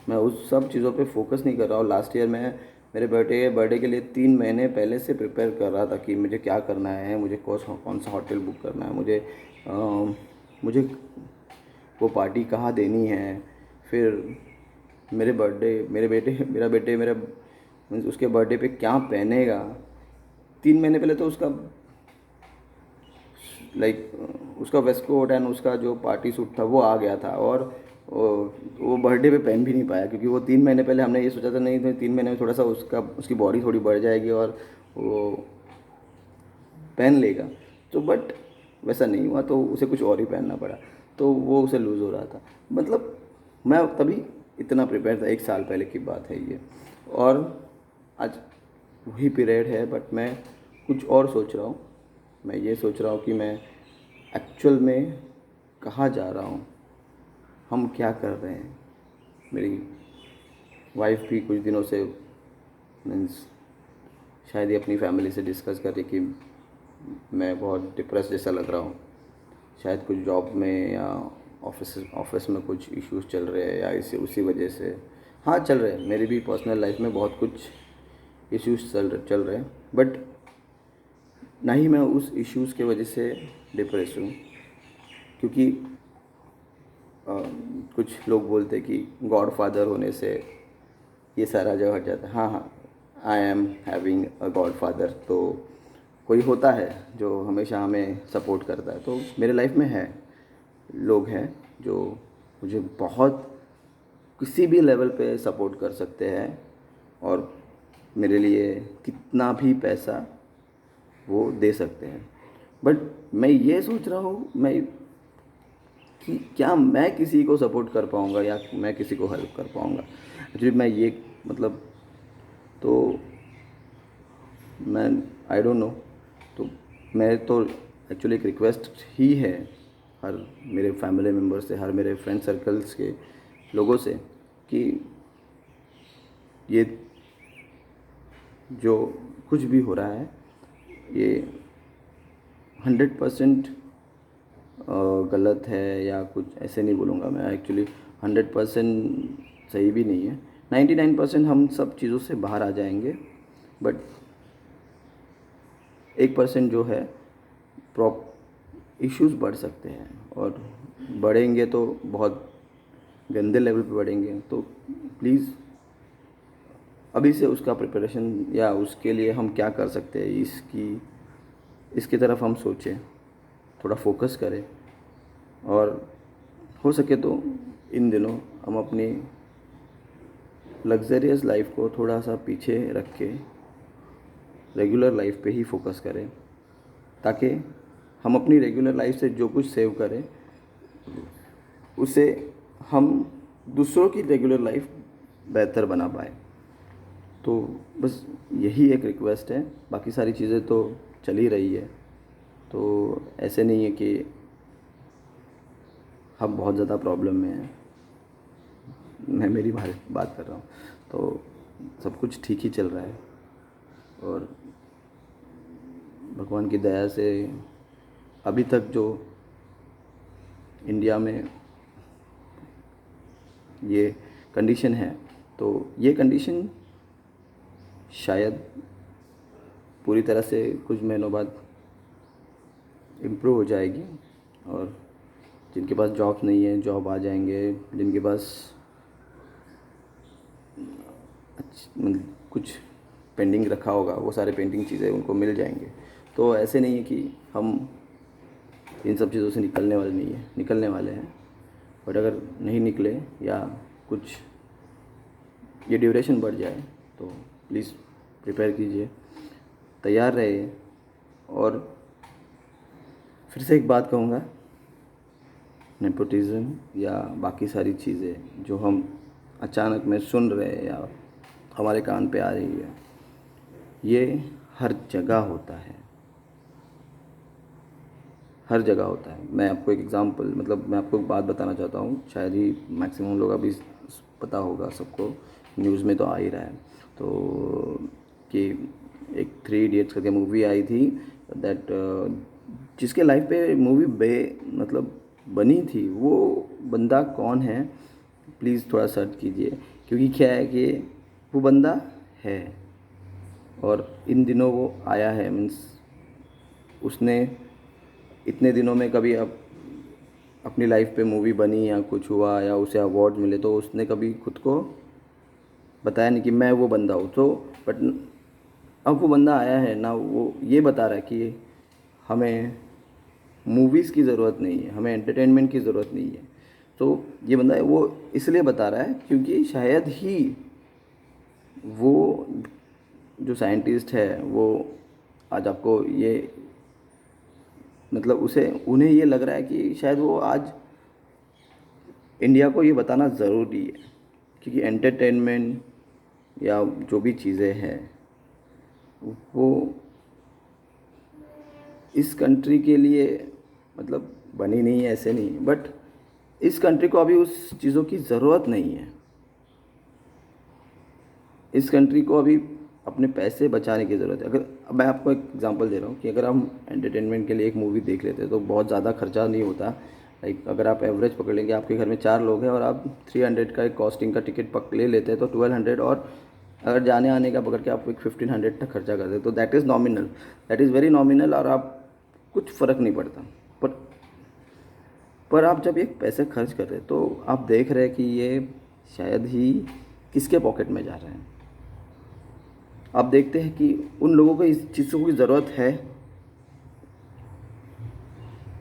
मैं उस सब चीज़ों पे फोकस नहीं कर रहा हूँ। लास्ट ईयर मैं मेरे बर्थडे के लिए 3 महीने पहले से प्रिपेयर कर रहा था कि मुझे क्या करना है, मुझे कौन सा होटल बुक करना है, मुझे वो पार्टी कहाँ देनी है, फिर मेरा बेटे मीन्स उसके बर्थडे पे क्या पहनेगा। 3 महीने पहले तो उसका वेस्ट कोट एंड उसका जो पार्टी सूट था वो आ गया था, और वो बर्थडे पे पहन भी नहीं पाया, क्योंकि वो 3 महीने पहले हमने ये सोचा था नहीं तो 3 महीने में थोड़ा सा उसकी बॉडी थोड़ी बढ़ जाएगी और वो पहन लेगा। तो बट वैसा नहीं हुआ, तो उसे कुछ और ही पहनना पड़ा, तो वो उसे लूज़ हो रहा था। मतलब मैं तभी इतना प्रिपेयर था, 1 साल पहले की बात है ये, और आज वही पीरियड है, बट मैं कुछ और सोच रहा हूँ। मैं ये सोच रहा हूँ कि मैं एक्चुअल में कहाँ जा रहा हूँ, हम क्या कर रहे हैं। मेरी वाइफ भी कुछ दिनों से मीन्स शायद ही अपनी फैमिली से डिस्कस कर रही कि मैं बहुत डिप्रेस जैसा लग रहा हूँ, शायद कुछ जॉब में या ऑफिस में कुछ इश्यूज चल रहे हैं, या उसी वजह से हाँ चल रहे हैं, मेरी भी पर्सनल लाइफ में बहुत कुछ इश्यूज चल रहे हैं, बट ना ही मैं उस इश्यूज़ के वजह से डिप्रेस हूँ, क्योंकि अ, कुछ लोग बोलते हैं कि गॉड फादर होने से ये सारा जो हट जाता है। हाँ हाँ, I am having a God father, तो कोई होता है जो हमेशा हमें सपोर्ट करता है, तो मेरे लाइफ में है, लोग हैं जो मुझे बहुत किसी भी लेवल पे सपोर्ट कर सकते हैं, और मेरे लिए कितना भी पैसा वो दे सकते हैं। बट मैं ये सोच रहा हूँ मैं कि क्या मैं किसी को सपोर्ट कर पाऊँगा या मैं किसी को हेल्प कर पाऊँगा। एक्चुअली मैं ये मतलब, तो मैं आई डोंट नो, तो मैं तो एक्चुअली एक रिक्वेस्ट ही है हर मेरे फैमिली मेम्बर से, हर मेरे फ्रेंड सर्कल्स के लोगों से, कि ये जो कुछ भी हो रहा है ये 100% गलत है, या कुछ ऐसे नहीं बोलूँगा मैं, एक्चुअली 100% सही भी नहीं है। 99% हम सब चीज़ों से बाहर आ जाएंगे, बट 1% जो है प्रॉप इश्यूज़ बढ़ सकते हैं, और बढ़ेंगे तो बहुत गंदे लेवल पे बढ़ेंगे। तो प्लीज़ अभी से उसका प्रिपरेशन, या उसके लिए हम क्या कर सकते हैं इसकी तरफ हम सोचें, थोड़ा फोकस करें, और हो सके तो इन दिनों हम अपनी लग्जरियस लाइफ को थोड़ा सा पीछे रख के रेगुलर लाइफ पे ही फोकस करें, ताकि हम अपनी रेगुलर लाइफ से जो कुछ सेव करें उसे हम दूसरों की रेगुलर लाइफ बेहतर बना पाए। तो बस यही एक रिक्वेस्ट है, बाकी सारी चीज़ें तो चल ही रही है, तो ऐसे नहीं है कि हम बहुत ज़्यादा प्रॉब्लम में हैं। मैं मेरी बात कर रहा हूँ, तो सब कुछ ठीक ही चल रहा है, और भगवान की दया से अभी तक जो इंडिया में ये कंडीशन है, तो ये कंडीशन शायद पूरी तरह से कुछ महीनों बाद इम्प्रूव हो जाएगी, और जिनके पास जॉब नहीं है जॉब आ जाएंगे, जिनके पास मतलब कुछ पेंडिंग रखा होगा वो सारे पेंडिंग चीज़ें उनको मिल जाएंगे। तो ऐसे नहीं है कि हम इन सब चीज़ों से निकलने वाले हैं, बट अगर नहीं निकले या कुछ ये ड्यूरेशन बढ़ जाए तो प्लीज़ प्रिपेयर कीजिए, तैयार रहिए। और फिर से एक बात कहूँगा, नेपोटिज़म या बाकी सारी चीज़ें जो हम अचानक में सुन रहे हैं या हमारे कान पे आ रही है, ये हर जगह होता है, हर जगह होता है। मैं आपको एक एग्ज़ाम्पल, मतलब मैं आपको एक बात बताना चाहता हूँ, शायद ही मैक्सिमम लोग अभी पता होगा सबको, न्यूज़ में तो आ ही रहा है, तो कि एक 3 इडियट्स करके मूवी आई थी, दैट जिसके लाइफ पे मूवी मतलब बनी थी, वो बंदा कौन है प्लीज़ थोड़ा सर्च कीजिए, क्योंकि क्या है कि वो बंदा है, और इन दिनों वो आया है, मीन्स उसने इतने दिनों में कभी अब अपनी लाइफ पे मूवी बनी या कुछ हुआ या उसे अवार्ड मिले, तो उसने कभी खुद को बताया नहीं कि मैं वो बंदा हूँ। तो बट अब वो बंदा आया है ना, वो ये बता रहा है कि हमें मूवीज़ की ज़रूरत नहीं है, हमें एंटरटेनमेंट की ज़रूरत नहीं है। तो ये बंदा है वो इसलिए बता रहा है क्योंकि शायद ही वो जो साइंटिस्ट है वो आज आपको ये मतलब उन्हें ये लग रहा है कि शायद वो आज इंडिया को ये बताना ज़रूरी है, क्योंकि एंटरटेनमेंट या जो भी चीज़ें हैं वो इस कंट्री के लिए मतलब बनी नहीं है, ऐसे नहीं, बट इस कंट्री को अभी उस चीज़ों की ज़रूरत नहीं है। इस कंट्री को अभी अपने पैसे बचाने की ज़रूरत है। अगर अब मैं आपको एक एग्जांपल दे रहा हूँ कि अगर हम एंटरटेनमेंट के लिए एक मूवी देख लेते हैं तो बहुत ज़्यादा खर्चा नहीं होता, लाइक अगर आप एवरेज पकड़ लेंगे, आपके घर में 4 लोग हैं और आप 300 का एक कॉस्टिंग का टिकट पक ले लेते हैं तो 1200, और अगर जाने आने का पकड़ के आप एक 1500 तक खर्चा करते हैं तो that is nominal, that is very nominal, और आप कुछ फ़र्क नहीं पड़ता। पर आप जब ये पैसे खर्च कर रहे हैं तो आप देख रहे हैं कि ये शायद ही किसके पॉकेट में जा रहे हैं। आप देखते हैं कि उन लोगों को इस चीज़ों की ज़रूरत है,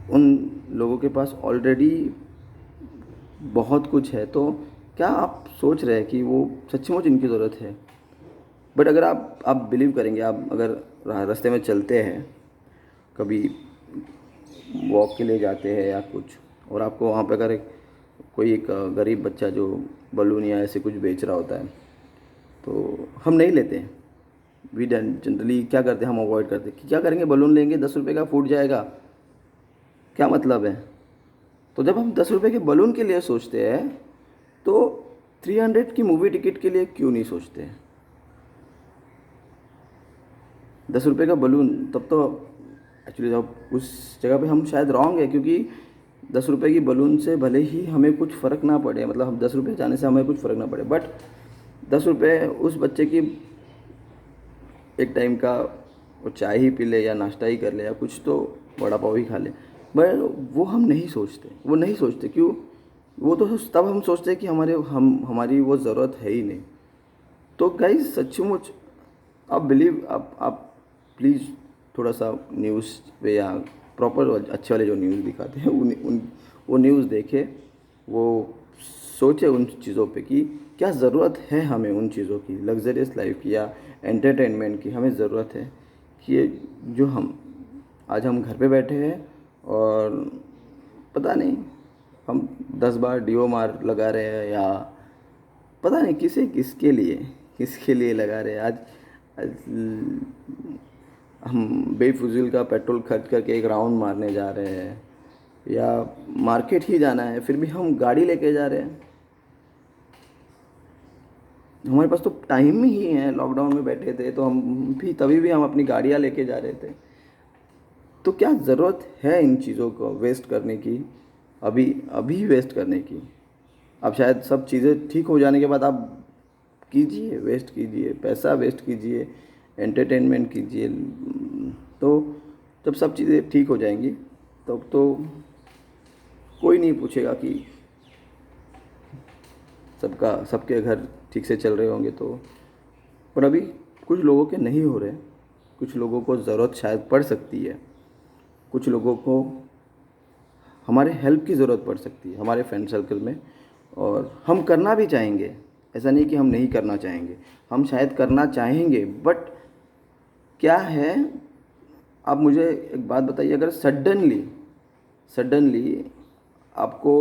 उन लोगों के पास ऑलरेडी बहुत कुछ है, तो क्या आप सोच रहे हैं कि वो सचमुच इनकी ज़रूरत है? बट अगर आप बिलीव करेंगे, आप अगर रास्ते में चलते हैं, कभी वॉक के लिए जाते हैं या कुछ, और आपको वहाँ पे अगर कोई एक गरीब बच्चा जो बलून या ऐसे कुछ बेच रहा होता है, तो हम नहीं लेते हैं। वी जनरली क्या करते हैं, हम अवॉइड करते हैं कि क्या करेंगे, बलून लेंगे 10 रुपये का, फूट जाएगा, क्या मतलब है। तो जब हम 10 रुपये के बलून के लिए सोचते हैं तो 300 की मूवी टिकट के लिए क्यों नहीं सोचते हैं? 10 रुपये का बलून, तब तो एक्चुअली जब उस जगह पे हम शायद रॉन्ग है, क्योंकि 10 रुपये की बलून से भले ही हमें कुछ फ़र्क ना पड़े, मतलब हम 10 रुपये जाने से हमें कुछ फ़र्क ना पड़े, बट 10 रुपये उस बच्चे की एक टाइम का वो चाय ही पी ले या नाश्ता ही कर ले या कुछ तो वड़ा पाव ही खा ले, बट वो हम नहीं सोचते, वो नहीं सोचते क्यों? वो तो तब हम सोचते हैं कि हमारी वो ज़रूरत है ही नहीं। तो गाइस सचमुच आप बिलीव, आप प्लीज़ थोड़ा सा न्यूज़ पे या प्रॉपर अच्छे वाले जो न्यूज़ दिखाते हैं वो न्यूज़ देखें, वो सोचे उन चीज़ों पे कि क्या ज़रूरत है हमें उन चीज़ों की, लग्जरियस लाइफ की या एंटरटेनमेंट की हमें ज़रूरत है कि ये जो आज हम घर पे बैठे हैं और पता नहीं हम 10 बार डीओ मार लगा रहे हैं या पता नहीं किसके लिए लगा रहे हैं। आज हम बेफिजूल का पेट्रोल खर्च करके एक राउंड मारने जा रहे हैं या मार्केट ही जाना है, फिर भी हम गाड़ी लेके जा रहे हैं। हमारे पास तो टाइम ही है, लॉकडाउन में बैठे थे तो तभी भी हम अपनी गाड़ियाँ लेके जा रहे थे। तो क्या ज़रूरत है इन चीज़ों को वेस्ट करने की, अभी वेस्ट करने की? अब शायद सब चीज़ें ठीक हो जाने के बाद आप कीजिए, वेस्ट कीजिए, पैसा वेस्ट कीजिए, एंटरटेनमेंट कीजिए, तो जब सब चीज़ें ठीक हो जाएंगी तब तो कोई नहीं पूछेगा कि सबके घर ठीक से चल रहे होंगे। तो पर अभी कुछ लोगों के नहीं हो रहे, कुछ लोगों को ज़रूरत शायद पड़ सकती है, कुछ लोगों को हमारे हेल्प की ज़रूरत पड़ सकती है हमारे फ्रेंड सर्कल में, और हम करना भी चाहेंगे, ऐसा नहीं कि हम नहीं करना चाहेंगे, हम शायद करना चाहेंगे, बट क्या है, आप मुझे एक बात बताइए, अगर सडनली आपको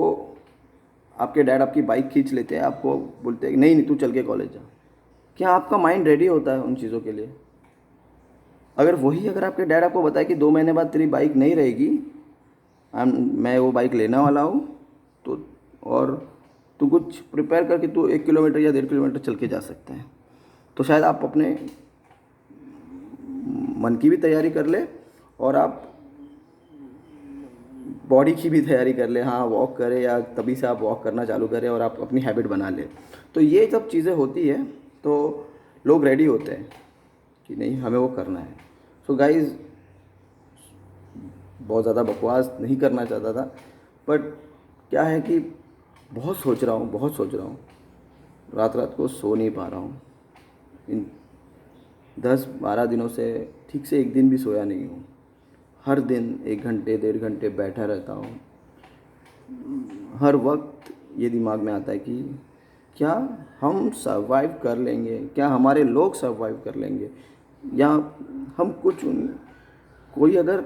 आपके डैड आपकी बाइक खींच लेते हैं, आपको बोलते हैं कि नहीं तू चल के कॉलेज जा, क्या आपका माइंड रेडी होता है उन चीज़ों के लिए? अगर आपके डैड आपको बताए कि 2 महीने बाद तेरी बाइक नहीं रहेगी, मैं वो बाइक लेने वाला हूँ, तो और तू कुछ प्रिपेयर करके तू 1 किलोमीटर या 1.5 किलोमीटर चल के जा सकता है, तो शायद आप अपने मन की भी तैयारी कर ले और आप बॉडी की भी तैयारी कर ले, हाँ वॉक करें या तभी से आप वॉक करना चालू करें और आप अपनी हैबिट बना लें। तो ये सब चीज़ें होती है तो लोग रेडी होते हैं कि नहीं हमें वो करना है। सो गाइज़, बहुत ज़्यादा बकवास नहीं करना चाहता था, बट क्या है कि बहुत सोच रहा हूँ, रात को सो नहीं पा रहा हूँ, इन 10-12 दिनों से ठीक से एक दिन भी सोया नहीं हूँ, हर दिन 1 घंटे 1.5 घंटे बैठा रहता हूँ। हर वक्त ये दिमाग में आता है कि क्या हम सर्वाइव कर लेंगे, क्या हमारे लोग सर्वाइव कर लेंगे, या हम कोई अगर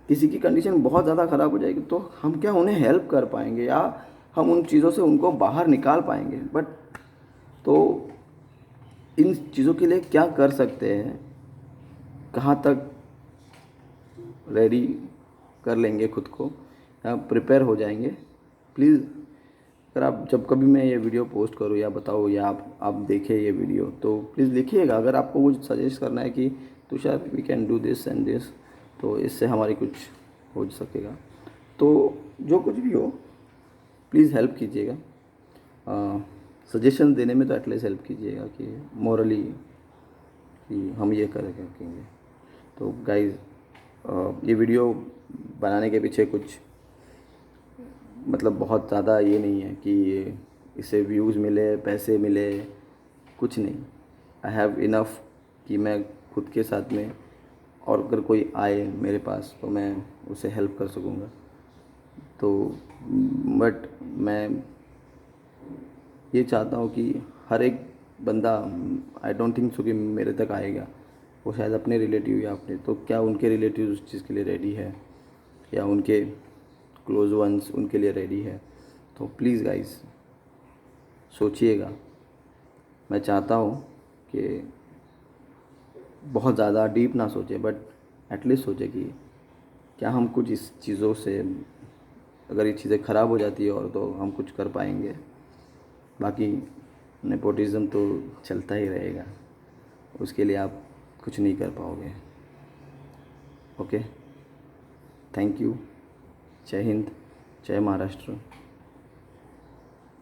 किसी की कंडीशन बहुत ज़्यादा ख़राब हो जाएगी तो हम क्या उन्हें हेल्प कर पाएंगे या हम उन चीज़ों से उनको बाहर निकाल पाएंगे? बट तो इन चीज़ों के लिए क्या कर सकते हैं, कहाँ तक रेडी कर लेंगे खुद को या प्रिपेयर हो जाएंगे? प्लीज़ अगर आप जब कभी मैं ये वीडियो पोस्ट करूँ या बताओ या आप देखें ये वीडियो तो प्लीज़ लिखिएगा, अगर आपको कुछ सजेस्ट करना है कि Tushar we can do this and this, तो इससे हमारी कुछ हो सकेगा। तो जो कुछ भी हो प्लीज़ हेल्प कीजिएगा, सजेशन देने में तो एटलीस्ट हेल्प कीजिएगा कि मॉरली कि हम ये करेंगे। तो गाइस, ये वीडियो बनाने के पीछे कुछ मतलब बहुत ज़्यादा ये नहीं है कि इससे व्यूज़ मिले, पैसे मिले, कुछ नहीं। आई हैव इनफ कि मैं खुद के साथ में, और अगर कोई आए मेरे पास तो मैं उसे हेल्प कर सकूँगा। तो बट मैं ये चाहता हूँ कि हर एक बंदा, आई डोंट थिंक सो कि मेरे तक आएगा, वो शायद अपने रिलेटिव या अपने, तो क्या उनके रिलेटिव उस चीज़ के लिए रेडी है या उनके क्लोज वंस उनके लिए रेडी है? तो प्लीज़ गाइस सोचिएगा। मैं चाहता हूँ कि बहुत ज़्यादा डीप ना सोचे, बट एटलीस्ट सोचे कि क्या हम कुछ इस चीज़ों से, अगर ये चीज़ें ख़राब हो जाती है और तो हम कुछ कर पाएंगे। बाकी नेपोटिज़म तो चलता ही रहेगा, उसके लिए आप कुछ नहीं कर पाओगे। Okay, thank you. जय हिंद, जय महाराष्ट्र।